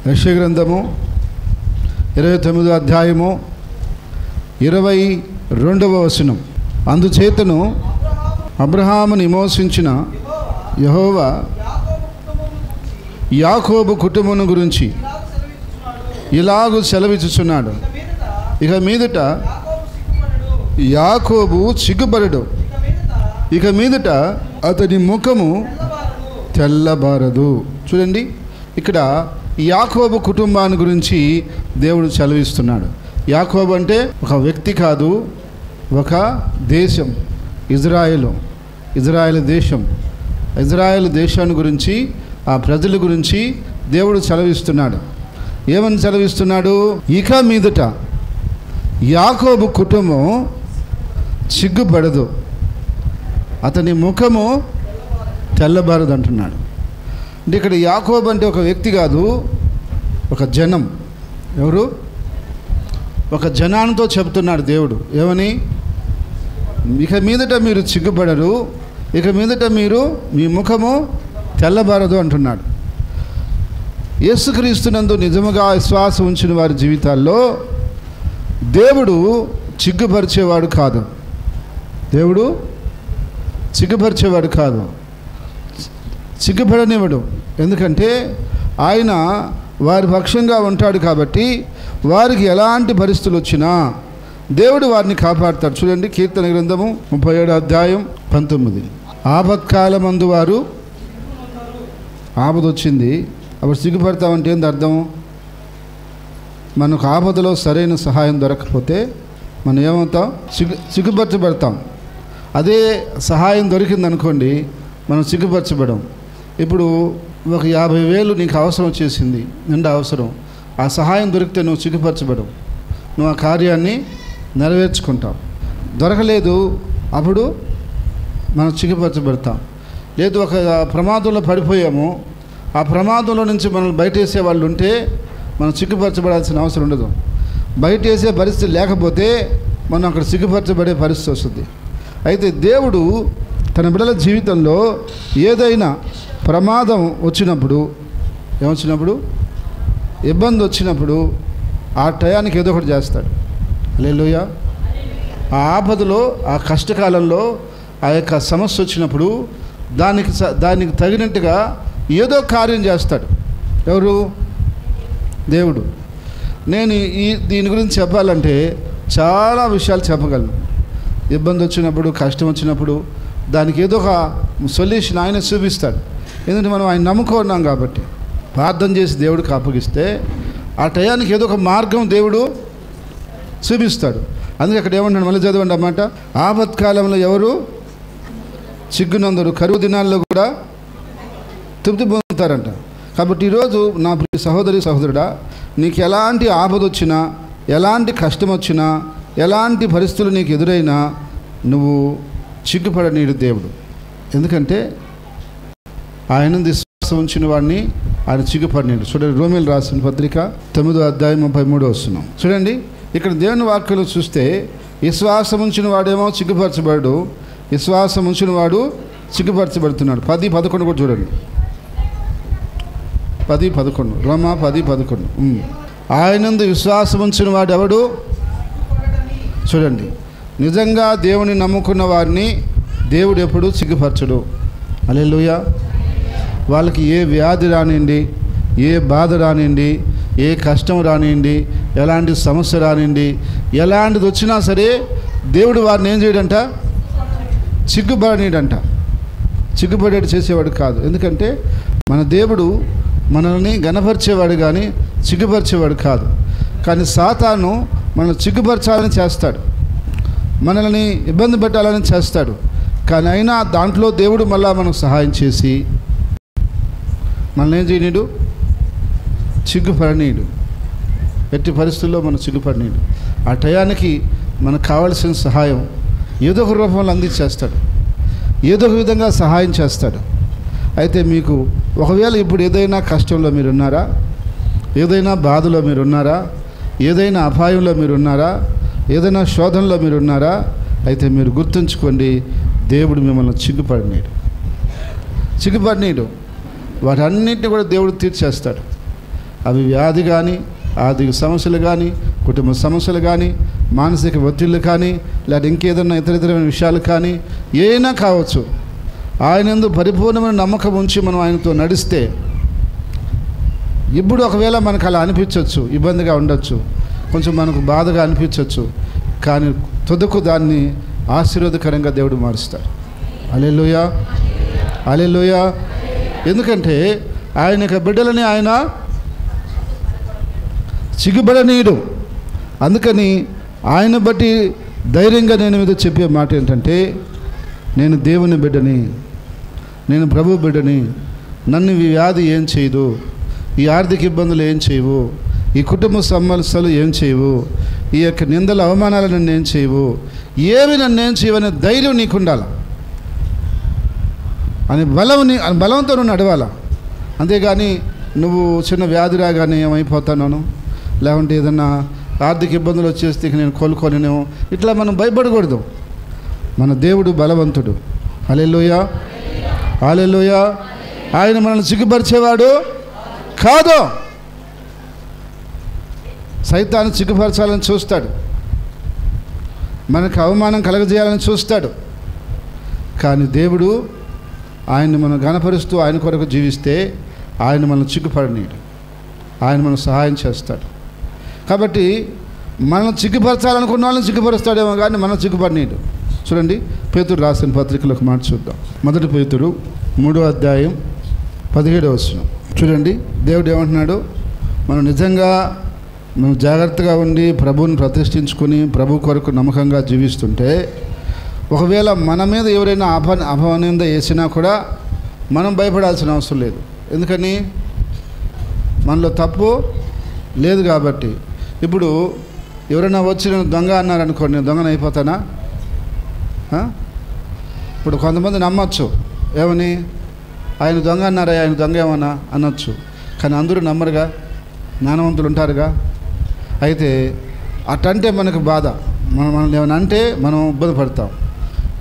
యెషయా గ్రంథము 29వ అధ్యాయము 22వ వచనం. అందుచేతను అబ్రహాముని మోసించిన యెహోవా యాకోబు కుటుంబం గురించి ఇలాగు సెలవిచ్చుచున్నాడు, ఇక మీదట యాకోబు సిగ్గుపడడు, ఇక మీదట అతని ముఖము తెల్లబారదు. చూడండి, ఇక్కడ యాకోబు కుటుంబాన్ని గురించి దేవుడు సెలవిస్తున్నాడు. యాకోబు అంటే ఒక వ్యక్తి కాదు, ఒక దేశం. ఇజ్రాయేల్ దేశం. ఇజ్రాయేల్ దేశాన్ని గురించి, ఆ ప్రజల గురించి దేవుడు సెలవిస్తున్నాడు. ఏమని సెలవిస్తున్నాడు? ఇక మీదట యాకోబు కుటుంబం సిగ్గుపడదు, అతని ముఖము తెల్లబారదు అంటున్నాడు. అంటే ఇక్కడ యాకోబు అంటే ఒక వ్యక్తి కాదు, ఒక జనం. ఎవరు? ఒక జనానితో చెబుతున్నాడు దేవుడు. ఏమని? ఇక మీదట మీరు సిగ్గుపడరు, ఇక మీదట మీ ముఖము తెల్లబారదు అంటున్నాడు. యేసుక్రీస్తునందు నిజముగా విశ్వాసం ఉంచిన వారి జీవితాల్లో దేవుడు సిగ్గుపరిచేవాడు కాదు. దేవుడు సిగ్గుపరిచేవాడు కాదు, సిగ్గుపడనివ్వడు. ఎందుకంటే ఆయన వారి పక్షంగా ఉంటాడు కాబట్టి వారికి ఎలాంటి పరిస్థితులు వచ్చినా దేవుడు వారిని కాపాడుతాడు. చూడండి, కీర్తన గ్రంథము 37వ అధ్యాయం 19. ఆపత్కాలమందు వారు, ఆపద వచ్చింది, అప్పుడు సిగ్గుపడతామంటే ఏంది అర్థం? మనకు ఆపదలో సరైన సహాయం దొరకకపోతే మనం ఏమవుతాం? సిగ్గుపరచబడతాం. అదే సహాయం దొరికిందనుకోండి, మనం సిగ్గుపరచబడం. ఇప్పుడు ఒక 50,000 నీకు అవసరం వచ్చేసింది, నిండా అవసరం. ఆ సహాయం దొరికితే నువ్వు సిగ్గుపరచబడవు, నువ్వు ఆ కార్యాన్ని నెరవేర్చుకుంటావు. దొరకలేదు, అప్పుడు మనం సిగ్గుపరచబడతాం. లేదు, ఒక ప్రమాదంలో పడిపోయాము, ఆ ప్రమాదంలో నుంచి మనల్ని బయటేసే వాళ్ళు ఉంటే మనం సిగ్గుపరచబడాల్సిన అవసరం ఉండదు. బయటేసే పరిస్థితి లేకపోతే మనం అక్కడ సిగ్గుపరచబడే పరిస్థితి వస్తుంది. అయితే దేవుడు తన బిడ్డల జీవితంలో ఏదైనా ప్రమాదం వచ్చినప్పుడు, ఏమొచ్చినప్పుడు, ఇబ్బంది వచ్చినప్పుడు ఆ టయానికి ఏదో ఒకటి చేస్తాడు. హల్లెలూయా. ఆ ఆపదలో, ఆ కష్టకాలంలో, ఆ యొక్క సమస్య వచ్చినప్పుడు దానికి తగినట్టుగా ఏదో కార్యం చేస్తాడు. ఎవరు? దేవుడు. నేను దీని గురించి చెప్పాలంటే చాలా విషయాలు చెప్పగలను. ఇబ్బంది వచ్చినప్పుడు, కష్టం వచ్చినప్పుడు దానికి ఏదో ఒక సొల్యూషన్ ఆయన చూపిస్తాడు. ఎందుకంటే మనం ఆయన నమ్ముకున్నాం కాబట్టి. ప్రార్థన చేసి దేవుడికి అప్పగిస్తే ఆ టయానికి ఏదో ఒక మార్గం దేవుడు చూపిస్తాడు. అందుకే అక్కడ ఏమంటాడు, మళ్ళీ చదవండి అన్నమాట. ఆపత్కాలంలో ఎవరు సిగ్గునందరు, కరువు దినాల్లో కూడా తృప్తి పొందుతారంట. కాబట్టి ఈరోజు నా ప్రియ సహోదరి సహోదరుడా, నీకు ఎలాంటి ఆపద వచ్చినా, ఎలాంటి కష్టం వచ్చినా, ఎలాంటి పరిస్థితులు నీకు ఎదురైనా నువ్వు సిగ్గుపడనీడు దేవుడు. ఎందుకంటే ఆయన విశ్వాసం ఉంచిన వాడిని ఆయన సిగ్గుపడనీడు. చూడండి, రోమీయులకు రాసిన పత్రిక 9వ అధ్యాయం 33 వస్తున్నాం. చూడండి, ఇక్కడ దేవుని వాక్యాలు చూస్తే విశ్వాసం ఉంచిన వాడేమో సిగ్గుపరచబడు, విశ్వాసం ఉంచిన వాడు సిగ్గుపరచబడుతున్నాడు. 10-11 కూడా చూడండి. 10-11 రోమా 10-11. ఆయనందు విశ్వాసం ఉంచిన వాడు ఎవడు? చూడండి, నిజంగా దేవుని నమ్ముకున్న వారిని దేవుడు ఎప్పుడు సిగ్గుపరచడు. హల్లెలూయా. వాళ్ళకి ఏ వ్యాధి రానివ్వండి, ఏ బాధ రానివ్వండి, ఏ కష్టం రానివ్వండి, ఎలాంటి సమస్య రానివ్వండి, ఎలాంటిది వచ్చినా సరే దేవుడు వారిని ఏం చేయడంట? సిగ్గుపడనీడంట. సిగ్గుపడేది చేసేవాడు కాదు. ఎందుకంటే మన దేవుడు మనల్ని గణపరిచేవాడు కానీ సిగ్గుపరిచేవాడు కాదు. కానీ సాతాను మనల్ని సిగ్గుపరచాలని చేస్తాడు, మనల్ని ఇబ్బంది పెట్టాలని చేస్తాడు. కానీ అయినా దాంట్లో దేవుడు మళ్ళా మనకు సహాయం చేసి మనల్ని ఏం చేయనీడు? సిగ్గుపడనీడు. ఎట్టి పరిస్థితుల్లో మనం సిగ్గుపడనీడు. ఆ టయానికి మనకు కావాల్సిన సహాయం ఏదో ఒక రూపంలో అందించేస్తాడు, ఏదో ఒక విధంగా సహాయం చేస్తాడు. అయితే మీకు ఒకవేళ ఇప్పుడు ఏదైనా కష్టంలో మీరున్నారా, ఏదైనా బాధలో మీరున్నారా, ఏదైనా అపాయంలో మీరున్నారా, ఏదైనా శోధనలో మీరున్నారా, అయితే మీరు గుర్తుంచుకోండి, దేవుడు మిమ్మల్ని సిగ్గుపడనీడు. వాటన్నిటిని కూడా దేవుడు తీర్చేస్తాడు. అవి వ్యాధి కానీ, ఆర్థిక సమస్యలు కానీ, కుటుంబ సమస్యలు కానీ, మానసిక ఒత్తిళ్ళు కానీ, లేదా ఇంకేదన్నా ఇతరమైన విషయాలు కానీ ఏమైనా కావచ్చు. ఆయనందు పరిపూర్ణమైన నమ్మకం ఉంచి మనం ఆయనతో నడిస్తే, ఇప్పుడు ఒకవేళ మనకు అలా అనిపించవచ్చు, ఇబ్బందిగా ఉండొచ్చు, కొంచెం మనకు బాధగా అనిపించవచ్చు, కానీ తుదకు దాన్ని ఆశీర్వాదకరంగా దేవుడు మారుస్తాడు. హల్లెలూయా, హల్లెలూయా. ఎందుకంటే ఆయన యొక్క బిడ్డలని ఆయన సిగ్గుపడనీయుడు. అందుకని ఆయన బట్టి ధైర్యంగా నేను మీద చెప్పే మాట ఏంటంటే, నేను దేవుని బిడ్డని, నేను ప్రభు బిడ్డని, నన్ను ఈ వ్యాధి ఏం చేయదు, ఈ ఆర్థిక ఇబ్బందులు ఏం చేయవు, ఈ కుటుంబ సమస్యలు ఏం చేయవు, ఈ యొక్క నిందల అవమానాలు నన్ను ఏం చేయవు, ఏమి నన్ను ఏం చేయవనే ధైర్యం నీకు ఉండాలి, అని బలంతో నువ్వు నడవాలా. అంతేగాని నువ్వు చిన్న వ్యాధి రాగానే ఏమైపోతాను, లేకుంటే ఏదన్నా ఆర్థిక ఇబ్బందులు వచ్చేస్తే నేను కోలుకోలేనేమో, ఇట్లా మనం భయపడకూడదు. మన దేవుడు బలవంతుడు. హల్లెలూయా, హల్లెలూయా. ఆయన మనల్ని సిగ్గుపరిచేవాడు కాదు. సైతాన్ని సిగ్గుపరచాలని చూస్తాడు, మనకు అవమానం కలగజేయాలని చూస్తాడు. కానీ దేవుడు ఆయన్ని మనం గణపరుస్తూ ఆయన కొరకు జీవిస్తే ఆయన మనల్ని సిగ్గుపడనీయడు, ఆయన మనం సహాయం చేస్తాడు. కాబట్టి మనం సిగ్గుపరచాలనుకున్న వాళ్ళని సిగ్గుపరుస్తాడేమో కానీ మనం సిగ్గుపడనీయడు. చూడండి, పేతురు రాసిన పత్రికలో ఒక మాట చూద్దాం. 1 పేతురు 3వ అధ్యాయం 17వ వచనం చూడండి. దేవుడు ఏమంటున్నాడు, మనం నిజంగా మనం జాగ్రత్తగా ఉండి ప్రభువుని ప్రతిష్ఠించుకొని ప్రభు కొరకు నమ్మకంగా జీవిస్తుంటే, ఒకవేళ మన మీద ఎవరైనా అపనింద వేసినా కూడా మనం భయపడాల్సిన అవసరం లేదు. ఎందుకని? మనలో తప్పు లేదు కాబట్టి. ఇప్పుడు ఎవరైనా వచ్చి నేను దొంగ అన్నారనుకోండి, నేను దొంగను అయిపోతానా? ఇప్పుడు కొంతమంది నమ్మచ్చు, ఏమని, ఆయన దొంగ అన్నారా, ఆయన దొంగ ఏమన్నా అనొచ్చు. కానీ అందరూ నమ్మరుగా, జ్ఞానవంతులు ఉంటారుగా. అయితే అటంటే మనకు బాధ, మనల్ని ఏమైనా అంటే మనం ఇబ్బంది పడతాం.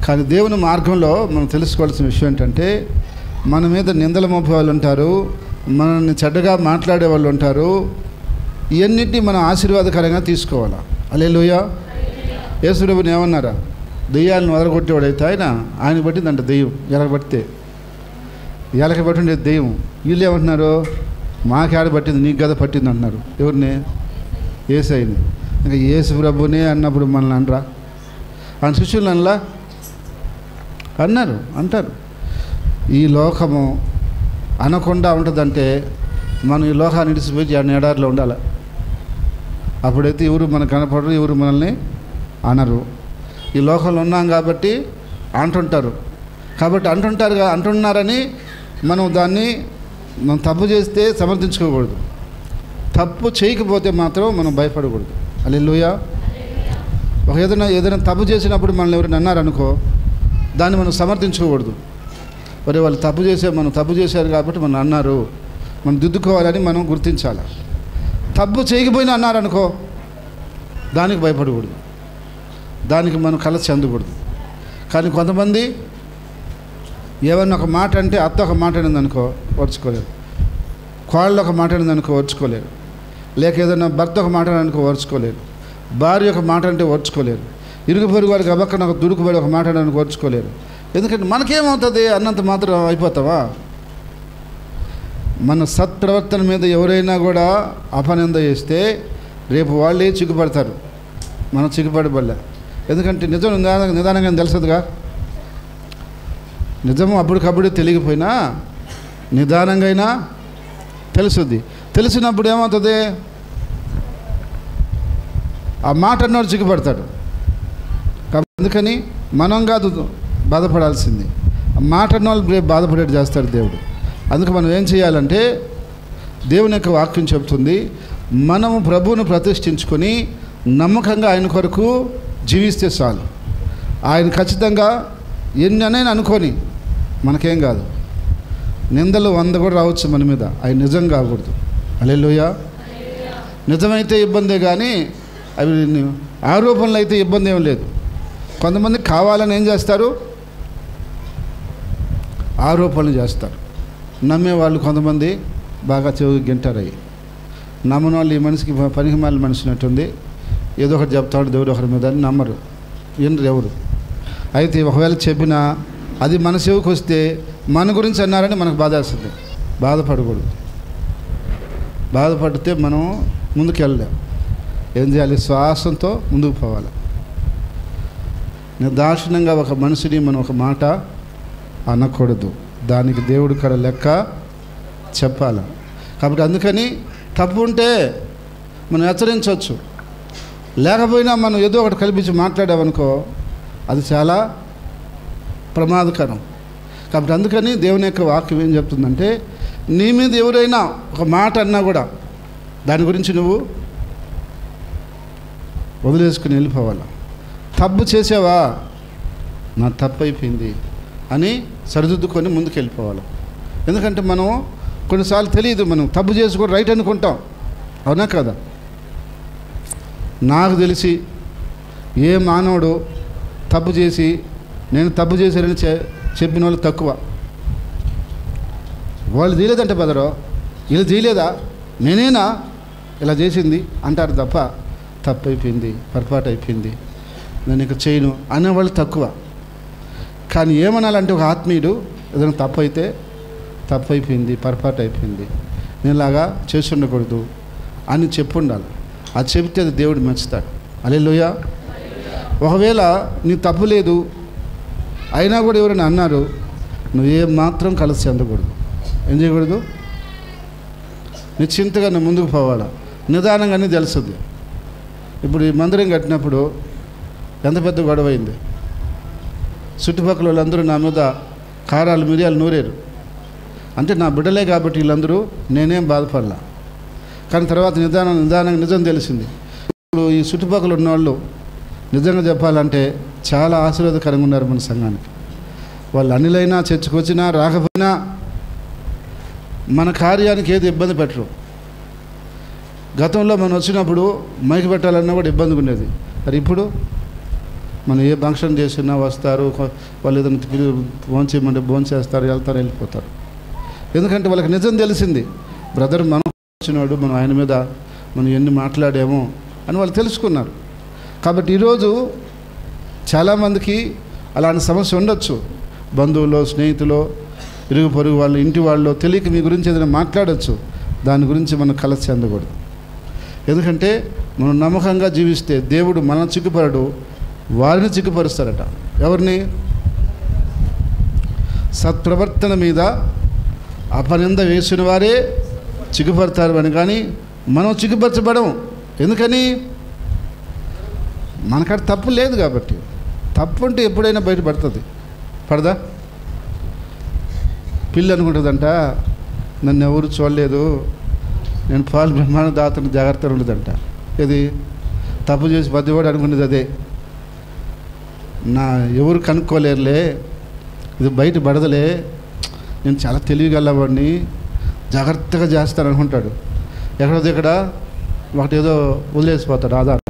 కానీ దేవుని మార్గంలో మనం తెలుసుకోవాల్సిన విషయం ఏంటంటే, మన మీద నిందలు మోపే వాళ్ళు ఉంటారు, మనల్ని చెడ్డగా మాట్లాడే వాళ్ళు ఉంటారు. ఇవన్నిటినీ మనం ఆశీర్వాదకరంగా తీసుకోవాలా. హల్లెలూయా. యేసు ప్రభువుని ఏమన్నారా, దెయ్యాలను వదలగొట్టేవాడైతే ఆయన పట్టిందంట దెయ్యం, ఎలక పట్టిండే దెయ్యం. వీళ్ళు ఏమంటున్నారు, మాకేడ పట్టింది, నీకు గద పట్టింది అంటున్నారు. ఎవరిని? యేసయ్యని. ఇంకా యేసు ప్రభునే అన్నప్పుడు మనల్ని అనరా? ఆయన శిష్యులు అనలా అంటారు. ఈ లోకము అనకుండా ఉంటుందంటే మనం ఈ లోకాన్ని ఇడిచిపోయి ఎడారిలో ఉండాలి. అప్పుడైతే ఎవరు మనకు కనపడరు, ఎవరు మనల్ని అనరు. ఈ లోకంలో ఉన్నాం కాబట్టి అంటుంటారు అంటున్నారని మనం దాన్ని తప్పు చేస్తే సమర్థించుకోకూడదు. తప్పు చేయకపోతే మాత్రం మనం భయపడకూడదు. హల్లెలూయా. ఏదైనా తప్పు చేసినప్పుడు మనల్ని ఎవరైనా అన్నారనుకో, దాన్ని మనం సమర్థించుకోకూడదు. మరి వాళ్ళు మనం తప్పు చేశారు కాబట్టి మనం అన్నారు, మనం దిద్దుకోవాలని మనం గుర్తించాలి. తప్పు చేయకపోయినా అన్నారనుకో, దానికి భయపడకూడదు, దానికి మనం కలసి చెందకూడదు. కానీ కొంతమంది ఏమన్నా ఒక మాట అంటే, అత్త ఒక మాట అనిందనుకో ఓర్చుకోలేరు, కోళ్ళు ఒక మాట అనిందనుకో ఓర్చుకోలేరు, లేక ఏదైనా భర్త ఒక మాట అనుకో ఓర్చుకోలేరు, భార్య ఒక మాట అంటే ఓర్చుకోలేరు, ఇరుగు పొరుగు వారికి అబక్కన ఒక దుడుకుబడి ఒక మాట అనుకో ఓర్చుకోలేరు. ఎందుకంటే మనకేమవుతుంది అన్నంత మాత్రం అయిపోతావా? మన సత్ప్రవర్తన మీద ఎవరైనా కూడా అపనింద చేస్తే రేపు వాళ్ళే చిక్కుపడతారు, మనం చిక్కుపడబడలే. ఎందుకంటే నిజం నిదానంగా తెలుసదుగా. నిజము అప్పటికప్పుడే తెలియకపోయినా నిదానంగా అయినా తెలుసుద్ది. తెలిసినప్పుడు ఏమవుతుంది, ఆ మాట అన్నవాడు చిక్కుపడతాడు. కాబట్టి అందుకని మనం కాదు బాధపడాల్సింది, ఆ మాట అన్న వాళ్ళు రేపు బాధపడేట్టు చేస్తాడు దేవుడు. అందుకు మనం ఏం చేయాలంటే, దేవుని యొక్క వాక్యం చెబుతుంది, మనము ప్రభువును ప్రతిష్ఠించుకొని నమ్మకంగా ఆయన కొరకు జీవిస్తే చాలు. ఆయన ఖచ్చితంగా ఎన్నైనా అనుకొని మనకేం కాదు, నిందలు 100 కూడా రావచ్చు మన మీద, అవి నిజం కాకూడదు. హల్లెలూయా. నిజమైతే ఇబ్బందే కానీ అవి ఆరోపణలు అయితే ఇబ్బంది ఏం లేదు. కొంతమంది కావాలని ఏం చేస్తారు, ఆరోపణలు చేస్తారు. నమ్మేవాళ్ళు కొంతమంది బాగా చెవి గింటారు. నమ్మని వాళ్ళు ఈ మనిషికి పనికి మాలిన మనిషి ఉన్నట్టుంది, ఏదో ఒకటి చెప్తాడు దేవుడు ఒకరి మీద అని నమ్మరు, వినరు ఎవరు. అయితే ఒకవేళ చెప్పినా అది మన చెవికి వస్తే మన గురించి అన్నారని మనకు బాధ వేస్తుంది. బాధపడకూడదు. బాధపడితే మనం ముందుకు వెళ్ళలేం. ఏం చేయాలి? శ్వాసంతో ముందుకు పోవాలి. నిర్దాక్షిణ్యంగా ఒక మనిషిని మనం ఒక మాట అనకూడదు. దానికి దేవుడి కాడ లెక్క చెప్పాలి. కాబట్టి అందుకని తప్పు ఉంటే మనం హెచ్చరించవచ్చు, లేకపోయినా మనం ఏదో ఒకటి కల్పించి మాట్లాడామనుకో అది చాలా ప్రమాదకరం. కాబట్టి అందుకని దేవుని యొక్క వాక్యం ఏం చెప్తుందంటే, నీ మీద ఎవరైనా ఒక మాట అన్నా కూడా దాని గురించి నువ్వు వదిలేసుకుని వెళ్ళిపోవాలి. తప్పు చేసావా, నా తప్పు అయిపోయింది అని సరిదిద్దుకొని ముందుకు వెళ్ళిపోవాలి. ఎందుకంటే మనం కొన్నిసార్లు తెలియదు, మనం తప్పు చేసి కూడా రైట్ అనుకుంటాం, అవునా కదా? నాకు తెలిసి ఏ మానవుడు తప్పు చేసి నేను తప్పు చేశానని చెప్పిన వాళ్ళు తక్కువ. వాళ్ళు చేయలేదంటే బదరో ఇలా చేయలేదా, నేనేనా ఇలా చేసింది అంటారు తప్ప తప్పు అయిపోయింది, పొరపాటు అయిపోయింది, నేను ఇక చేయను అనేవాళ్ళు తక్కువ. కానీ ఏమనాలంటే ఒక ఆత్మీయుడు ఏదైనా తప్పు అయితే తప్పు అయిపోయింది, పొరపాటు అయిపోయింది, నేను ఇలాగా చేసి ఉండకూడదు అని చెప్పు ఉండాలి. అది చెబితే అది దేవుడు మెచ్చుతాడు. హల్లెలూయా. ఒకవేళ నీ తప్పు లేదు అయినా కూడా ఎవరైనా అన్నారు, నువ్వు ఏం మాత్రం కలిసి చెందకూడదు. ఏం చేయకూడదు? నిశ్చింతగా నువ్వు ముందుకు పోవాలా. నిదానంగానే తెలుస్తుంది. ఇప్పుడు ఈ మందిరం కట్టినప్పుడు ఎంత పెద్ద గొడవ అయింది. చుట్టుపక్కల వాళ్ళందరూ నా మీద కారాలు మిరియాలు నూరేరు. అంటే నా బిడ్డలే కాబట్టి వీళ్ళందరూ నేనేం బాధపడలా. కానీ తర్వాత నిదానంగా నిజం తెలిసింది. ఇప్పుడు ఈ చుట్టుపక్కల ఉన్నవాళ్ళు నిజంగా చెప్పాలంటే చాలా ఆశీర్వాదకరంగా ఉన్నారు మన సంఘానికి. వాళ్ళు అన్నిలైనా చర్చకొచ్చినా రాకపోయినా మన కార్యానికి ఏది ఇబ్బంది పెట్టరు. గతంలో మనం వచ్చినప్పుడు మైకి పెట్టాలన్నా కూడా ఇబ్బందిగా ఉండేది. మరి ఇప్పుడు మనం ఏ ఫంక్షన్ చేసినా వస్తారు, వాళ్ళు ఏదైనా ఫోన్ చేయమంటే ఫోన్ చేస్తారు, వెళ్తారు, వెళ్ళిపోతారు. ఎందుకంటే వాళ్ళకి నిజం తెలిసింది. బ్రదర్ మనం వచ్చినాడు, మనం ఆయన మీద మనం ఎన్ని మాట్లాడామో అని వాళ్ళు తెలుసుకున్నారు. కాబట్టి ఈరోజు చాలామందికి అలాంటి సమస్య ఉండొచ్చు. బంధువులు, స్నేహితులు, ఇరుగు పొరుగు వాళ్ళు, ఇంటి వాళ్ళు తెలియక మీ గురించి ఏదైనా మాట్లాడచ్చు. దాని గురించి మనం కలసి చెందకూడదు. ఎందుకంటే మనం నమ్మకంగా జీవిస్తే దేవుడు మనం చిక్కుపడడు, వారిని చిక్కుపరుస్తారట. ఎవరిని? సత్ప్రవర్తన మీద అపనింద వేసిన వారే చిక్కుపడతారు అని. కానీ మనం చిక్కుపరచబడం. ఎందుకని? మనకాడ తప్పు లేదు కాబట్టి. తప్పు ఉంటే ఎప్పుడైనా బయటపడుతుంది. పడదా? పిల్లి అనుకుంటుందంట, నన్ను ఎవరు చూడలేదు, నేను పాలు బ్రహ్మాండ దాతను జాగ్రత్తగా ఉండదంట. ఇది తప్పు చేసి బద్దవాడు అనుకునేది అదే. నా ఎవరు కనుక్కోలేరులే, ఇది బయట పడదలే, నేను చాలా తెలివిగలవాడిని, జాగ్రత్తగా చేస్తాను అనుకుంటాడు. ఎక్కడో ఒకటి ఏదో వదిలేసిపోతాడు ఆధారం.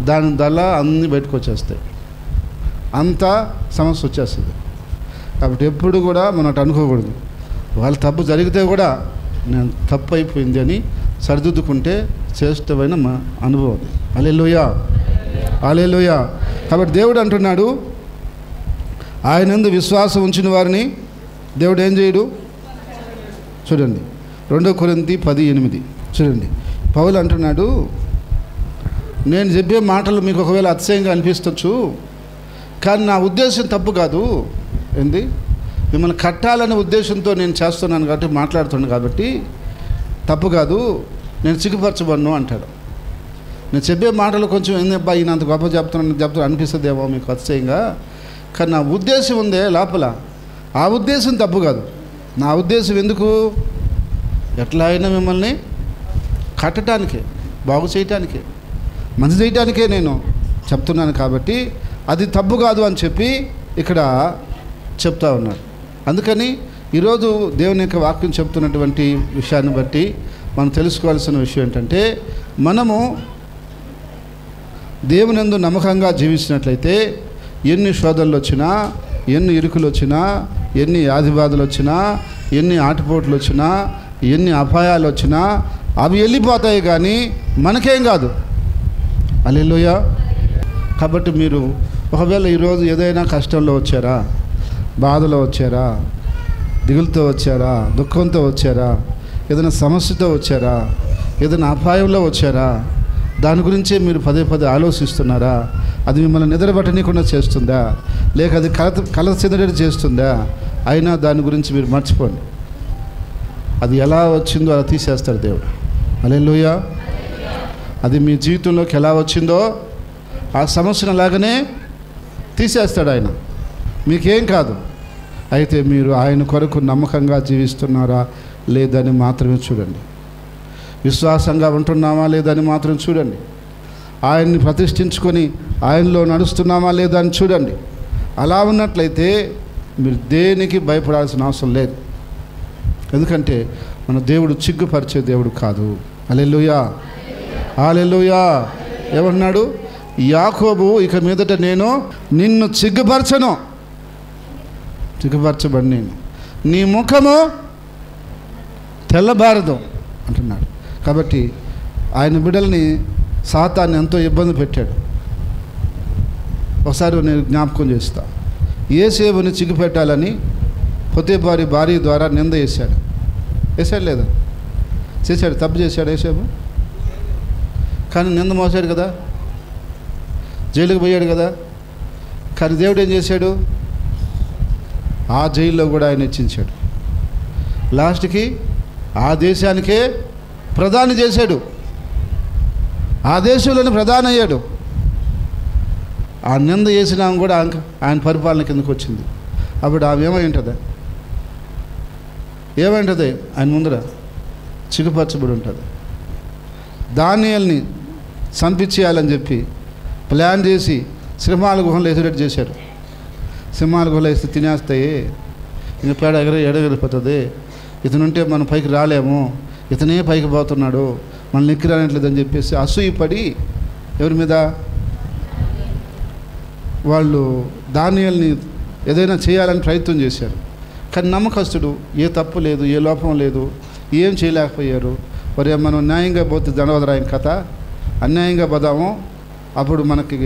దాని వల్ల అన్నీ బయటకు వచ్చేస్తాయి, అంతా సమస్య వచ్చేస్తుంది. కాబట్టి ఎప్పుడు కూడా మనం అటు అనుకోకూడదు. వాళ్ళ తప్పు జరిగితే కూడా నేను తప్పు అయిపోయింది అని సరిదిద్దుకుంటే శ్రేష్టమైన మా అనుభవం. హల్లెలూయా, హల్లెలూయా. కాబట్టి దేవుడు అంటున్నాడు, ఆయనందు విశ్వాసం ఉంచిన వారిని దేవుడు ఏం చేయడు? చూడండి 2 కొరింథీ 10:8 చూడండి. పౌలు అంటున్నాడు, నేను చెప్పే మాటలు మీకు ఒకవేళ అతిశయంగా అనిపించవచ్చు, కానీ నా ఉద్దేశం తప్పు కాదు. ఏంది? మిమ్మల్ని కట్టాలనే ఉద్దేశంతో నేను చేస్తున్నాను కాబట్టి, మాట్లాడుతున్నాను కాబట్టి తప్పు కాదు, నేను సిగ్గుపరచబడను అంటాడు. నేను చెప్పే మాటలు కొంచెం ఏందబ్బా ఈయన అంత గొప్ప చెప్తాను అనిపిస్తుందేమో మీకు అతిశయంగా, కానీ నా ఉద్దేశం ఉందే లోపల, ఆ ఉద్దేశం తప్పు కాదు. నా ఉద్దేశం ఎందుకు? ఎట్లా అయినా మిమ్మల్ని కట్టడానికే, బాగు చేయటానికే, మంచి చేయటానికే నేను చెప్తున్నాను కాబట్టి అది తప్పు కాదు అని చెప్పి ఇక్కడ చెప్తా ఉన్నాడు. అందుకని ఈరోజు దేవుని యొక్క వాక్యం చెప్తున్నటువంటి విషయాన్ని బట్టి మనం తెలుసుకోవాల్సిన విషయం ఏంటంటే, మనము దేవునందు నమ్మకంగా జీవించినట్లయితే ఎన్ని శోధనలు వచ్చినా, ఎన్ని ఇరుకులు వచ్చినా, ఎన్ని వ్యాధి బాధలు వచ్చినా, ఎన్ని ఆటుపోట్లు వచ్చినా, ఎన్ని అపాయాలు వచ్చినా అవి వెళ్ళిపోతాయి కానీ మనకేం కాదు. హల్లెలూయా. కాబట్టి మీరు ఒకవేళ ఈరోజు ఏదైనా కష్టంలో వచ్చారా, బాధలో వచ్చారా, దిగులుతో వచ్చారా, దుఃఖంతో వచ్చారా, ఏదైనా సమస్యతో వచ్చారా, ఏదైనా అపాయంలో వచ్చారా, దాని గురించే మీరు పదే పదే ఆలోచిస్తున్నారా? అది మిమ్మల్ని నిద్రపట్టనీయకుండా చేస్తుందా, లేక అది కలత చెందేటట్టు చేస్తుందా? అయినా దాని గురించి మీరు మర్చిపోండి. అది ఎలా వచ్చిందో అలా తీసేస్తాడు దేవుడు. హల్లెలూయా. అది మీ జీవితంలోకి ఎలా వచ్చిందో ఆ సమస్యను అలాగనే తీసేస్తాడు ఆయన. మీకేం కాదు. అయితే మీరు ఆయన కొరకు నమ్మకంగా జీవిస్తున్నారా లేదని మాత్రమే చూడండి. విశ్వాసంగా ఉంటున్నామా లేదని మాత్రం చూడండి. ఆయన్ని ప్రతిష్ఠించుకొని ఆయనలో నడుస్తున్నామా లేదా అని చూడండి. అలా ఉన్నట్లయితే మీరు దేనికి భయపడాల్సిన అవసరం లేదు. ఎందుకంటే మన దేవుడు సిగ్గుపరిచే దేవుడు కాదు. హల్లెలూయా. హల్లెలూయా. ఏమన్నాడు? యాకోబు, ఇక మీదట నేను నిన్ను సిగ్గుపరచబడి నేను నీ ముఖము తెల్లబారదు అంటున్నాడు. కాబట్టి ఆయన బిడ్డల్ని సాతాన్ని ఎంతో ఇబ్బంది పెట్టాడు. ఒకసారి నేను జ్ఞాపకం చేస్తా. యేసేపుని చిగ్గుపెట్టాలని పొతీఫారు భార్య ద్వారా నింద వేశాడు లేదా? చేశాడు. తప్పు చేశాడు యేసేపు. కానీ నింద మోసాడు కదా, జైలుకి పోయాడు కదా. కానీ దేవుడు ఏం చేశాడు? ఆ జైల్లో కూడా ఆయన హెచ్చించాడు. లాస్ట్కి ఆ దేశానికే ప్రధాని చేశాడు. ఆ దేశంలోనే ప్రధాని అయ్యాడు. ఆ నింద చేసిన ఆమె కూడా ఆయన పరిపాలన కిందకు వచ్చింది. అప్పుడు ఆమె ఏమైంటుంది? ఆయన ముందర సిగ్గుపరచబడి ఉంటుంది. దానియేలుని చంపించేయాలని చెప్పి ప్లాన్ చేసి సింహాల గుహంలో వేసేటట్టు చేశారు. సింహాల గుహలో వేస్తే తినేస్తాయి, ఇంక పేడ ఎడగలిపోతుంది, ఇతనుంటే మనం పైకి రాలేము, ఇతనే పైకి పోతున్నాడు, మనం నెక్కి రానట్లేదని చెప్పేసి అసూయపడి ఎవరి మీద? వాళ్ళు దానియేలుని ఏదైనా చేయాలని ప్రయత్నం చేశారు. కానీ నమ్మకస్తుడు, ఏ తప్పు లేదు, ఏ లోపం లేదు, ఏం చేయలేకపోయారు. మరి మనం న్యాయంగా పోతే దండవదరాయం కథ, అన్యాయంగా పోదాము అప్పుడు మనకి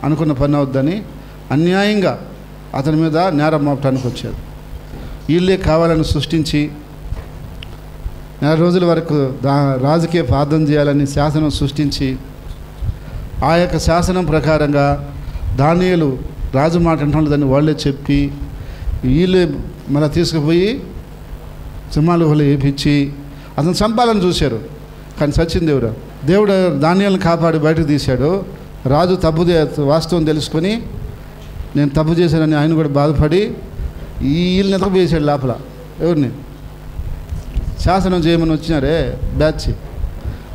అనుకున్న పని అవుద్దని అన్యాయంగా అతని మీద నేరం మోపటానికి వచ్చారు. వీళ్ళే కావాలని సృష్టించి నెల రోజుల వరకు రాజకీయ ప్రార్థన చేయాలని శాసనం సృష్టించి ఆ యొక్క శాసనం ప్రకారంగా దానియేలు రాజు మాట అంటుండదని వాళ్ళే చెప్పి వీళ్ళే మళ్ళీ తీసుకుపోయి సింహాల గుహలో వేపించి అతను చంపాలని చూశారు. కానీ సచ్చిందేవుడు దేవుడు దానియేలుని కాపాడి బయటకు తీశాడు. రాజు వాస్తవం తెలుసుకొని నేను తప్పు చేశానని ఆయన కూడా బాధపడి వీళ్ళని ఎతకపోయేసాడు లోపల. ఎవరిని? శాసనం చేయమని వచ్చినారే బ్యాచ్.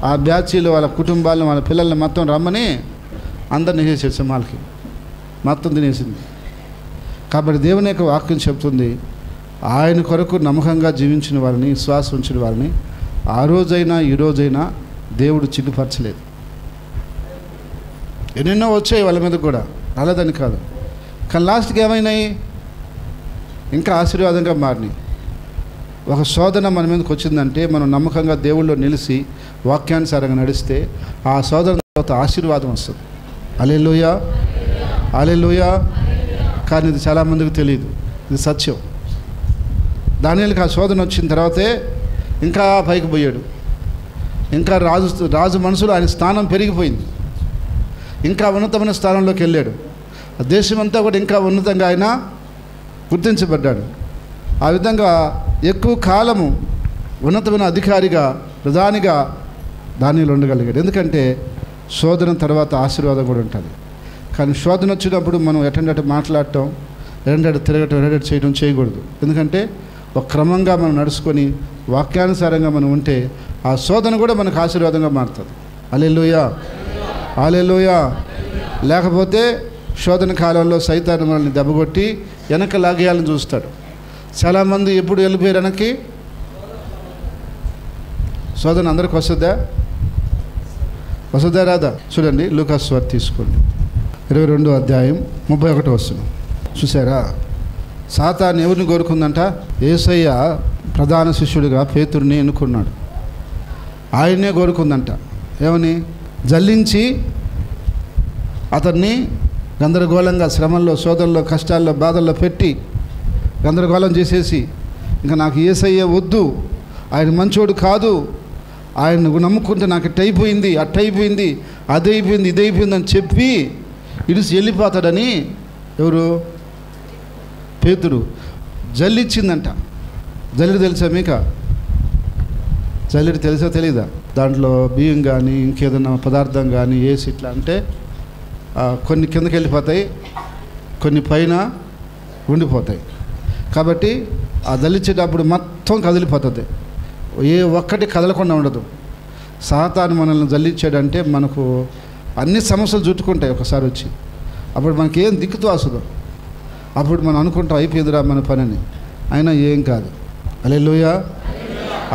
ఆ బ్యాచీలో వాళ్ళ కుటుంబాలను వాళ్ళ పిల్లల్ని మొత్తం రమ్మని అందరిని వేసేసాడు. సింహాలకి మొత్తం తినేసింది. కాబట్టి దేవుని యొక్క వాక్యం చెప్తుంది, ఆయన కొరకు నమ్మకంగా జీవించిన వారిని, విశ్వాసం ఉంచిన వారిని ఆ రోజైనా ఈ రోజైనా దేవుడు సిగ్గుపరచలేదు. ఎన్నెన్నో వచ్చాయి వాళ్ళ మీద కూడా, రాలేదని కాదు. కానీ లాస్ట్కి ఏమైనాయి? ఇంకా ఆశీర్వాదంగా మారినాయి. ఒక శోధన మన మీదకి వచ్చిందంటే మనం నమ్మకంగా దేవుళ్ళో నిలిచి వాక్యానుసారంగా నడిస్తే ఆ శోధన తర్వాత ఆశీర్వాదం వస్తుంది. హల్లెలూయా. హల్లెలూయా. కానీ ఇది చాలామందికి తెలియదు, ఇది సత్యం. దానియేలుకి ఆ శోధన వచ్చిన తర్వాతే ఇంకా పైకి పోయాడు. ఇంకా రాజు మనసులో ఆయన స్థానం పెరిగిపోయింది. ఇంకా ఉన్నతమైన స్థానంలోకి వెళ్ళాడు. ఆ దేశమంతా కూడా ఇంకా ఉన్నతంగా ఆయన గుర్తించబడ్డాడు. ఆ విధంగా ఎక్కువ కాలము ఉన్నతమైన అధికారిగా, ప్రధానిగా దానియేలు ఉండగలిగాడు. ఎందుకంటే శోధన తర్వాత ఆశీర్వాదం కూడా ఉంటుంది. కానీ శోధన వచ్చినప్పుడు మనం ఎటంటే మాట్లాడటం, ఎటంటే తిరగటం, ఎటంటే చేయడం చేయకూడదు. ఎందుకంటే ఒక క్రమంగా మనం నడుచుకొని వాక్యానుసారంగా మనం ఉంటే ఆ శోధన కూడా మనకు ఆశీర్వాదంగా మారుతుంది. హల్లెలూయా. హల్లెలూయా. లేకపోతే శోధన కాలంలో సైతాను మనల్ని దెబ్బకొట్టి వెనక లాగేయాలని చూస్తాడు. చాలామంది ఎప్పుడు వెళ్ళిపోయారు వెనక్కి? శోధన అందరికి వస్తుందా రాదా? చూడండి, లూకాసు వార్త తీసుకోండి, 22వ అధ్యాయం 31వ వచనం. చూసారా? సాతాను ఎవరిని కోరుకుందంట? యేసయ్య ప్రధాన శిష్యుడిగా పేతురుని ఎన్నుకున్నాడు. ఆయన్నే కోరుకుందంట. ఏమని? జల్లించి అతన్ని గందరగోళంగా శ్రమల్లో, శోధనలో, కష్టాల్లో, బాధల్లో పెట్టి గందరగోళం చేసేసి, ఇంకా నాకు యేసయ్య వద్దు, ఆయన మంచోడు కాదు, ఆయన నమ్ముకుంటే నాకు ఇట్టయిపోయింది, అట్టయిపోయింది, అదైపోయింది, ఇదైపోయింది అని చెప్పి ఇడిసి వెళ్ళిపోతాడని ఎవరు? పేతురు. జల్లిచ్చిందంట. జల్లెడు తెలుసా మీకు? జల్లెడు తెలుసా తెలీదా? దాంట్లో బియ్యం కానీ ఇంకేదైనా పదార్థం కానీ వేసి ఇట్లా అంటే కొన్ని కిందకి వెళ్ళిపోతాయి, కొన్ని పైన ఉండిపోతాయి. కాబట్టి ఆ జల్లించేటప్పుడు మొత్తం కదిలిపోతుంది, ఏ ఒక్కటి కదలకుండా ఉండదు. సాతాను మనల్ని జల్లించాడంటే మనకు అన్ని సమస్యలు చుట్టుకుంటాయి ఒకసారి వచ్చి. అప్పుడు మనకి ఏం దిక్కుతో వస్తుందో అప్పుడు మనం అనుకుంటాం అయిపోయిందిరా మన పనిని. అయినా ఏం కాదు. హల్లెలూయా,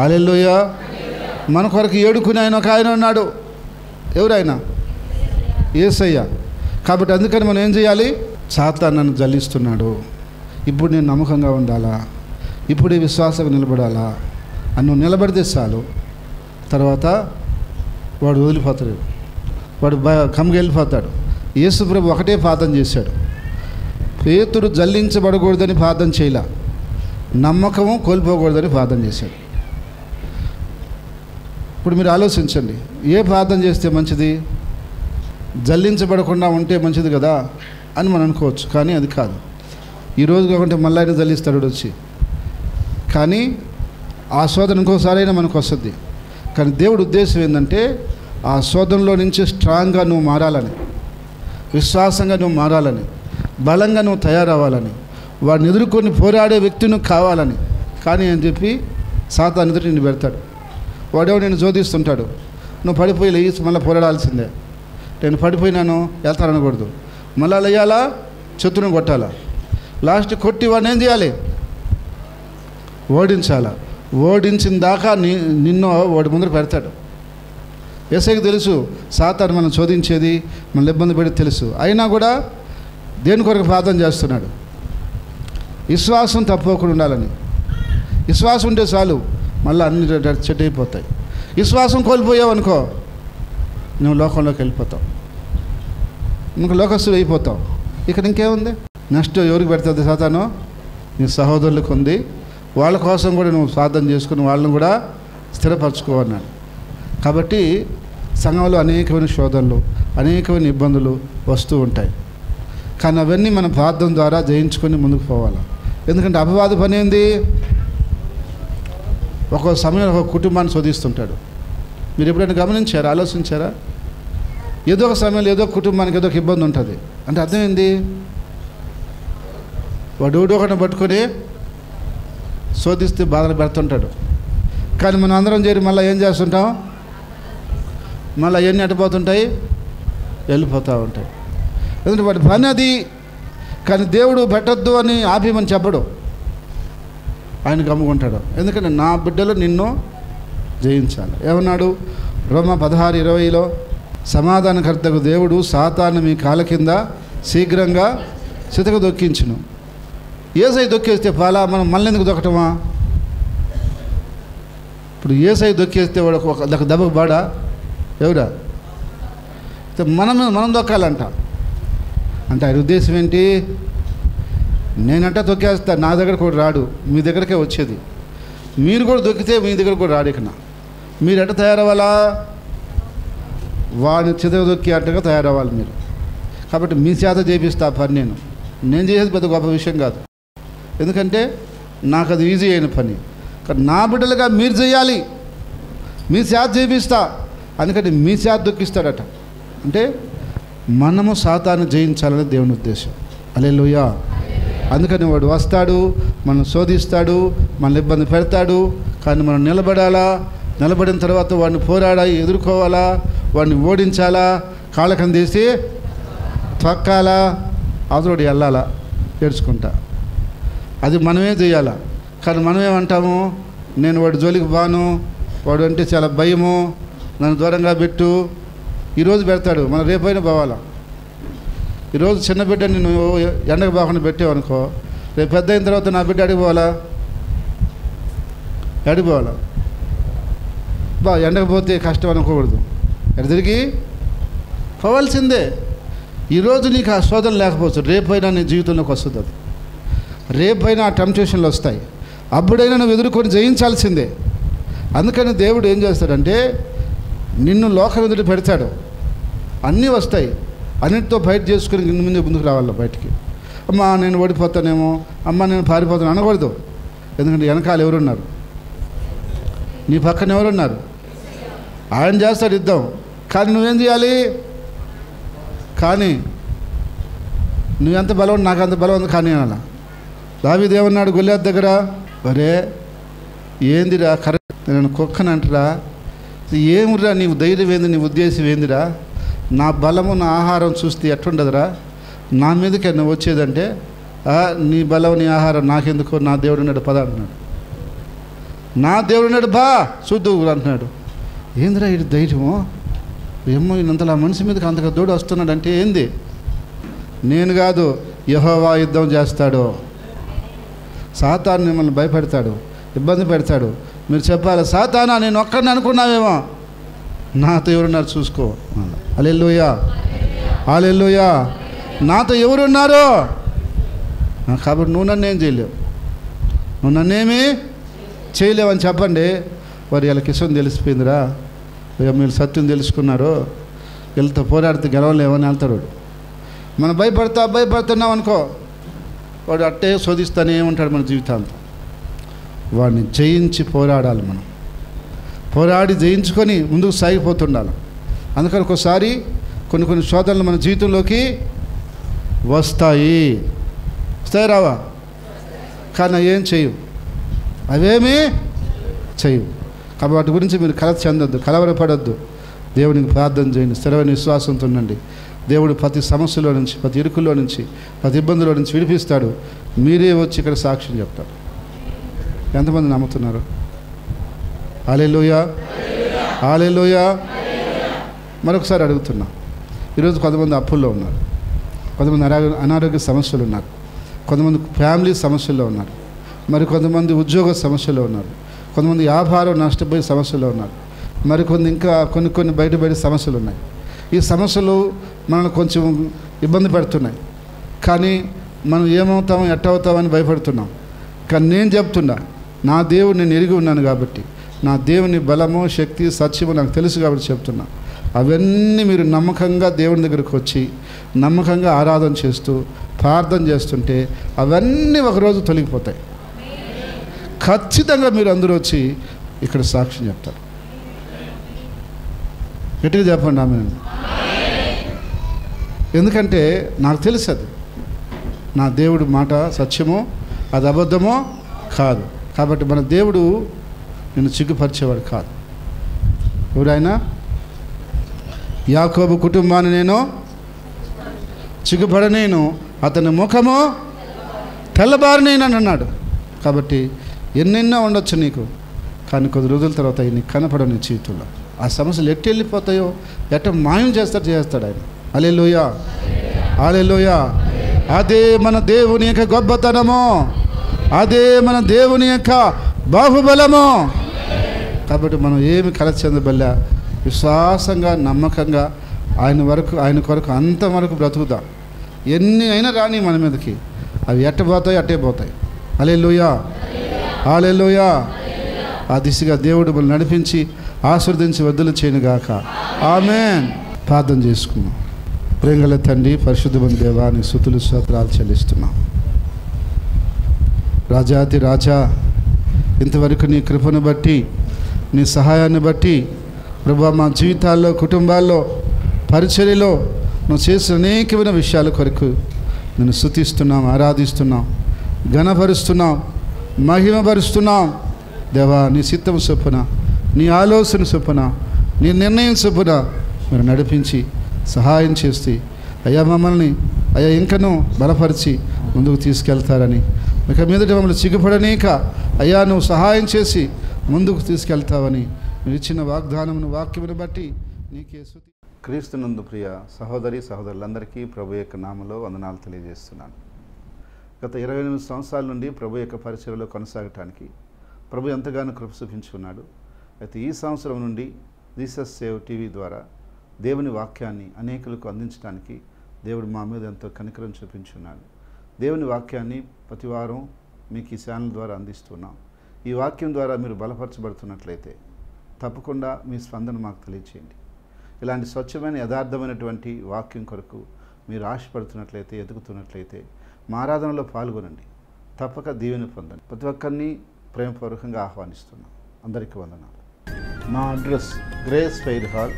హల్లెలూయా. మన కొరకు ఏడుకుని ఆయన ఒక ఆయన ఉన్నాడు. ఎవరైనా? యేసయ్య. కాబట్టి అందుకని మనం ఏం చేయాలి? సాతాను నన్ను జల్లిస్తున్నాడు, ఇప్పుడు నేను నమ్మకంగా ఉండాలా, ఇప్పుడే విశ్వాసంగా నిలబడాలా అని నువ్వు నిలబడితే చాలు. తర్వాత వాడు వదిలిపోతాడు, వాడు కమ్ముగా వెళ్ళిపోతాడు. యేసు ప్రభు ఒకటే ప్రార్థన చేశాడు. పేతురు జల్లించబడకూడదని ప్రార్థన చేయలే, నమ్మకము కోల్పోకూడదని ప్రార్థన చేశాడు. ఇప్పుడు మీరు ఆలోచించండి, ఏ ప్రార్థన చేస్తే మంచిది? జల్లించబడకుండా ఉంటే మంచిది కదా అని మనం అనుకోవచ్చు, కానీ అది కాదు. ఈరోజు కాకుంటే మళ్ళీ ఆయన జల్లిస్తాడు వచ్చి, కానీ ఆ శోధన ఇంకోసారైనా మనకు వస్తుంది. కానీ దేవుడి ఉద్దేశం ఏంటంటే ఆ శోధనలో నుంచి స్ట్రాంగ్గా నువ్వు మారాలని, విశ్వాసంగా నువ్వు మారాలని, బలంగా నువ్వు తయారవ్వాలని, వాడిని ఎదుర్కొని పోరాడే వ్యక్తి నువ్వు కావాలని. కానీ అని చెప్పి సాతాను ఎదురు నిన్ను పెడతాడు. వాడేవో నేను శోధిస్తుంటాడు, నువ్వు పడిపోయి లేచి మళ్ళీ పోరాడాల్సిందే. నేను పడిపోయినాను వెళ్తానకూడదు, మళ్ళీ లేయాలా, చెట్టును కొట్టాలా, లాస్ట్ కొట్టి వాడిని ఏం చేయాలి? ఓడించాలా. ఓడించిన దాకా నిన్ను వాడి ముందర పెడతాడు. యేసయ్యకి తెలుసు సాతాను మనం శోధించేది, మనల్ని ఇబ్బంది పెట్టి తెలుసు. అయినా కూడా దేని కొరకు ప్రార్థన చేస్తున్నాడు? విశ్వాసం తప్పకుండా ఉండాలని. విశ్వాసం ఉంటే చాలు, మళ్ళీ అన్ని చెడ్డ అయిపోతాయి. విశ్వాసం కోల్పోయావు అనుకో, నువ్వు లోకంలోకి వెళ్ళిపోతావు, నువ్వు లోకస్తులు అయిపోతావు. ఇక్కడ ఇంకేముంది? నెక్స్ట్ ఎవరికి పెడుతుంది సాతాను? నీ సహోదరులకు ఉంది. వాళ్ళ కోసం కూడా నువ్వు ప్రార్థన చేసుకుని వాళ్ళని కూడా స్థిరపరచుకోవన్నాడు. కాబట్టి సంఘంలో అనేకమైన శోధనలు, అనేకమైన ఇబ్బందులు వస్తూ ఉంటాయి. కానీ అవన్నీ మనం ప్రార్థన ద్వారా జయించుకొని ముందుకు పోవాలి. ఎందుకంటే అపవాది పని ఏంది? ఒక్కో సమయంలో ఒక కుటుంబాన్ని శోధిస్తుంటాడు. మీరు ఎప్పుడైనా గమనించారా, ఆలోచించారా? ఏదో ఒక సమయంలో ఏదో ఒక కుటుంబానికి ఏదో ఒక ఇబ్బంది ఉంటుంది. అంటే అర్థం ఏంది? వాడు ఒకటిని పట్టుకొని శోధిస్తే బాధలు పెడుతుంటాడు. కానీ మనం అందరం చేరి మళ్ళీ ఏం చేస్తుంటాం? మళ్ళీ అవన్నీ అడ్డుపోతుంటాయి, వెళ్ళిపోతూ ఉంటాయి. ఎందుకంటే వాడి పని అది. కానీ దేవుడు పెట్టద్దు అని ఆపేమని చెప్పడు, ఆయన గమ్ముకుంటాడు. ఎందుకంటే నా బిడ్డలు నిన్ను జయించాలి. ఏమన్నాడు? రోమా 16:20 సమాధానకర్తకు దేవుడు సాతాను మీ కాళ్ళ కింద శీఘ్రంగా చితక దొక్కించును. యేసయ్య దొక్కేస్తే పాలా మనం మళ్ళీ ఎందుకు దొక్కటమా? ఇప్పుడు యేసయ్య దొక్కేస్తే వాడు ఒక దెబ్బకు బాడా? ఎవడా? మనం దొక్కాలంట. అంటే ఆయన ఉద్దేశం ఏంటి? నేనంటే తొక్కేస్తా, నా దగ్గర కూడా రాడు, మీ దగ్గరకే వచ్చేది. మీరు కూడా దొక్కితే మీ దగ్గర కూడా రాడు. ఇక మీరు ఎట్ట తయారవ్వాలా? వాడిని చితక దొక్కి అట్టగా తయారవ్వాలి మీరు. కాబట్టి మీ చేత చేపిస్తా పని. నేను చేసేది పెద్ద గొప్ప విషయం కాదు, ఎందుకంటే నాకు అది ఈజీ అయిన పని. కానీ నా బిడ్డలుగా మీరు చేయాలి, మీ చేత చేపిస్తా, అందుకని మీ చేత దొక్కిస్తాడట. అంటే మనము సాతాను జయించాలని దేవుని ఉద్దేశం. హల్లెలూయా. అందుకని వాడు వస్తాడు, మనం శోధిస్తాడు, మనల్ని ఇబ్బంది పెడతాడు. కానీ మనం నిలబడాలా, నిలబడిన తర్వాత వాడిని పోరాడాలి, ఎదుర్కోవాలా, వాడిని ఓడించాలా, కాళ్ళకం తీసి తొక్కాలా, అవతలోడు వెళ్ళాలా ఏడ్చుకుంటా. అది మనమే చేయాలా. కానీ మనమేమంటాము? నేను వాడి జోలికి బాను, వాడు అంటే చాలా భయము, నన్ను దూరంగా పెట్టు. ఈరోజు పెడతాడు, మనం రేపైనా పోవాలా. ఈరోజు చిన్న బిడ్డని నువ్వు ఎండకు బాకుండా పెట్టావనుకో, రేపు పెద్ద అయిన తర్వాత నా బిడ్డ అడిగిపోవాలా? ఎండకపోతే కష్టం అనుకోకూడదు, ఎటు తిరిగి పోవాల్సిందే. ఈరోజు నీకు ఆ శోధన లేకపోవచ్చు, రేపైనా నీ జీవితంలోకి వస్తుంది. అది రేపైనా ఆ టెంప్టేషన్లు వస్తాయి, అప్పుడైనా నువ్వు ఎదుర్కొని జయించాల్సిందే. అందుకని దేవుడు ఏం చేస్తాడంటే నిన్ను లోకం ఎదుట పెడతాడు, అన్నీ వస్తాయి, అన్నిటితో ఫైట్ చేసుకుని ముందుకు రావాలి బయటికి. అమ్మ నేను ఓడిపోతానేమో, అమ్మ నేను పారిపోతాను అనకూడదు. ఎందుకంటే వెనకాల ఎవరున్నారు, నీ పక్కన ఎవరున్నారు, ఆయన చేస్తాడు యుద్ధం. కానీ నువ్వేం చేయాలి, కానీ నువ్వెంత బలం నాకు అంత బలం ఉంది కానీ అలా. దావీదు ఏమన్నాడు గొల్లియాతు దగ్గర, ఒరే ఏందిరా కరెక్ట్ నేను కుక్కని అంటరా, ఏమిరా నీవు ధైర్యం ఏంది, నీ ఉద్దేశం ఏందిరా, నా బలము నా ఆహారం చూస్తే ఎట్టుండదురా, నా మీదకే నువ్వు వచ్చేదంటే నీ బలం నీ ఆహారం నాకెందుకో, నా దేవుడు ఉన్నాడు పద అంటున్నాడు. నా దేవుడు ఉన్నాడు బా చూద్దు అంటున్నాడు. ఏందిరా ఇది ధైర్యము, ఏమో ఇంతలా మనిషి మీదకి అంతగా దూడు వస్తున్నాడు అంటే ఏంది, నేను కాదు యెహోవా యుద్ధం చేస్తాడు. సాతాను మిమ్మల్ని భయపెడతాడు, ఇబ్బంది పెడతాడు. మీరు చెప్పాలి, సాతానా నేను ఒక్కడిని అనుకున్నావేమో, నాతో ఎవరున్నారు చూసుకో. హల్లెలూయా హల్లెలూయా, నాతో ఎవరున్నారు. కాబట్టి నువ్వు నన్ను ఏం చేయలేవు, నువ్వు నన్నేమీ చేయలేవని చెప్పండి. వారు ఇలా కిషన్ తెలిసిపోయిందిరా, మీరు సత్యం తెలుసుకున్నారు, వీళ్ళతో పోరాడితే గెలవలేమని వెళ్తాడు. మనం భయపడుతున్నాం అనుకో, వాడు అట్టే శోధిస్తూనే ఉంటాడు మన జీవితాంతం. వాడిని జయించి పోరాడాలి, మనం పోరాడి జయించుకొని ముందుకు సాగిపోతుండాలి. అందుకని ఒకసారి కొన్ని శోధనలు మన జీవితంలోకి వస్తాయి రావా, కానీ ఏం చేయవు, అవేమీ చేయవు. కాబట్టి వాటి గురించి మీరు కలత చెందొద్దు, కలవరపడొద్దు. దేవునికి ప్రార్థన చేయండి, స్థిరమైన విశ్వాసంతో ఉండండి. దేవుడు ప్రతి సమస్యలో నుంచి, ప్రతి ఇరుకుల్లో నుంచి, ప్రతి ఇబ్బందులో నుంచి విడిపిస్తాడు. మీరే వచ్చి ఇక్కడ సాక్ష్యం చెప్తారు. ఎంతమంది నమ్ముతున్నారు? హల్లెలూయా హల్లెలూయా. మరొకసారి అడుగుతున్నా, ఈరోజు కొంతమంది అప్పుల్లో ఉన్నారు, కొంతమంది అనారోగ్య సమస్యలు ఉన్నారు, కొంతమంది ఫ్యామిలీ సమస్యల్లో ఉన్నారు, మరి కొంతమంది ఉద్యోగ సమస్యలో ఉన్నారు, కొంతమంది వ్యాపారం నష్టపోయే సమస్యలో ఉన్నారు, మరికొన్ని ఇంకా కొన్ని బయట సమస్యలు ఉన్నాయి. ఈ సమస్యలు మనల్ని కొంచెం ఇబ్బంది పెడుతున్నాయి, కానీ మనం ఏమవుతామో ఎట్టవుతామని భయపడుతున్నాం. కానీ నేను చెప్తున్నా, నా దేవుడు నేను ఎరిగి ఉన్నాను కాబట్టి, నా దేవుని బలము శక్తి సత్యము నాకు తెలుసు కాబట్టి చెప్తున్నా. అవన్నీ మీరు నమ్మకంగా దేవుని దగ్గరకు వచ్చి నమ్మకంగా ఆరాధన చేస్తూ ప్రార్థన చేస్తుంటే అవన్నీ ఒకరోజు తొలగిపోతాయి. ఖచ్చితంగా మీరు అందరూ వచ్చి ఇక్కడ సాక్ష్యం చెప్తారు. గట్టిగా చెప్పండి ఆమేన్. ఎందుకంటే నాకు తెలుసు అది నా దేవుడు మాట సత్యమో అది అబద్ధమో కాదు. కాబట్టి మన దేవుడు నిన్ను సిగ్గుపరిచేవాడు కాదు. ఎవరైనా యాకోబు కుటుంబాన్ని నేను సిగ్గుపడనేను, అతని ముఖము తెల్లబారనేను అని అన్నాడు. కాబట్టి ఎన్నెన్నో ఉండొచ్చు నీకు, కానీ కొద్ది రోజుల తర్వాత నీకు కనపడవు నీ జీవితంలో. ఆ సమస్యలు ఎట్టు వెళ్ళిపోతాయో, ఎట్ట మాయం చేస్తాడు ఆయన. హల్లెలూయా హల్లెలూయా. అదే మన దేవుని యొక్క గొప్పతనము, అదే మన దేవుని యొక్క బాహుబలము. కాబట్టి మనం ఏమి కలత చెందబల్లా విశ్వాసంగా నమ్మకంగా ఆయన కొరకు అంతవరకు బ్రతుకుదాం. ఎన్ని అయినా రాని మన మీదకి, అవి ఎట్టబోతాయి అట్టే పోతాయి. హల్లెలూయా హల్లెలూయా. ఆ దిశగా దేవుడు మనల్ని నడిపించి ఆశీర్వదించి వద్దులు చేయనుగాక. ఆమేన్. ప్రార్థన చేసుకున్నాం. ప్రేమగల తండ్రి, పరిశుద్ధమైన దేవా, నీ స్తుతులు స్తోత్రాలు చెల్లిస్తున్నాం. రాజాతి రాజా, ఇంతవరకు నీ కృపను బట్టి, నీ సహాయాన్ని బట్టి ప్రభువా, మా జీవితాల్లో, కుటుంబాల్లో, పరిచర్యలో నువ్వు చేసిన అనేకమైన విషయాల కొరకు నేను స్తుతిస్తున్నాం, ఆరాధిస్తున్నాం, ఘనపరుస్తున్నాం, మహిమపరుస్తున్నాం. దేవా, నీ చిత్తం చొప్పున, నీ ఆలోచన చొప్పున, నీ నిర్ణయం చొప్పున మీరు నడిపించి సహాయం చేస్తే అయ్యా మమ్మల్ని ఇంకనూ బలపరిచి ముందుకు తీసుకెళ్తారని, ఇక మీదట మమ్మల్ని సిగ్గుపడనీక అయ్యా నువ్వు సహాయం చేసి ముందుకు తీసుకెళ్తావని మీరు ఇచ్చిన వాగ్దానమును, వాక్యమును బట్టి నీకే స్తుతి. క్రీస్తునందు ప్రియ సహోదరి సహోదరులందరికీ ప్రభు యొక్క నామములో వందనాలు తెలియజేస్తున్నాను. గత 28 సంవత్సరాల నుండి ప్రభు యొక్క పరిచర్యలో కొనసాగటానికి ప్రభు ఎంతగానో కృప చూపించుకున్నాడు. అయితే ఈ సంవత్సరం నుండి జీసస్ సేవ్ టీవీ ద్వారా దేవుని వాక్యాన్ని అనేకులకు అందించడానికి దేవుడు మా మీద ఎంతో కనికరం చూపించున్నాడు. దేవుని వాక్యాన్ని ప్రతి వారం మీకు ఈ ఛానల్ ద్వారా అందిస్తున్నాం. ఈ వాక్యం ద్వారా మీరు బలపరచబడుతున్నట్లయితే తప్పకుండా మీ స్పందన మాకు తెలియచేయండి. ఇలాంటి స్వచ్ఛమైన యథార్థమైనటువంటి వాక్యం కొరకు మీరు ఆశపడుతున్నట్లయితే, ఎదుగుతున్నట్లయితే మా ఆరాధనలో పాల్గొనండి. తప్పక దీవెన పొందండి. ప్రతి ఒక్కరిని ప్రేమపూర్వకంగా ఆహ్వానిస్తున్నాం. అందరికీ వందనాలు. మా address Grace Fair Hall,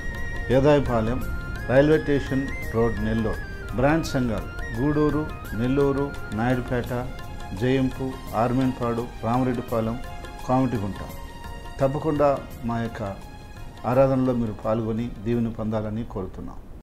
Edayapalem, railway station road, Nellore. Branch సంఘాలు గూడూరు, నెల్లూరు, నాయుడుపేట, జయంపు, ఆర్మేన్పాడు, రామరెడ్డిపాలెం, కామిటిగుంట. తప్పకుండా మా యొక్క ఆరాధనలో మీరు పాల్గొని దీవెన పొందాలని కోరుతున్నాం.